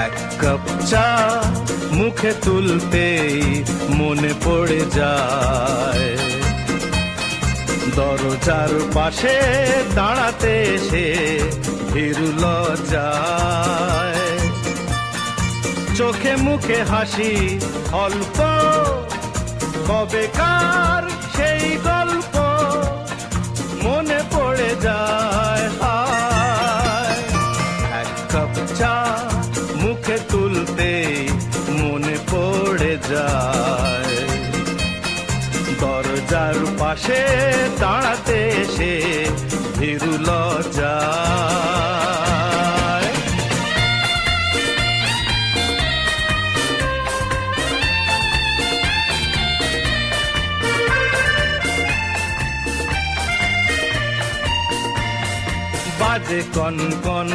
এক কাপ চা মুখে তুলতেই মনে পড়ে যায়, দরজার পাশে দাঁড়াতে সে ভীরু লজ্জায়। চোখে মুখে হাসি অল্প, কবেকার সেই গল্প মনে পড়ে যায়। হায়, এক কাপ চা মুখে তুলতেই মনে পড়ে যায়, দরজার পাশে দাঁড়াতে সে ভীরু লজ্জায়। বাজে কনকন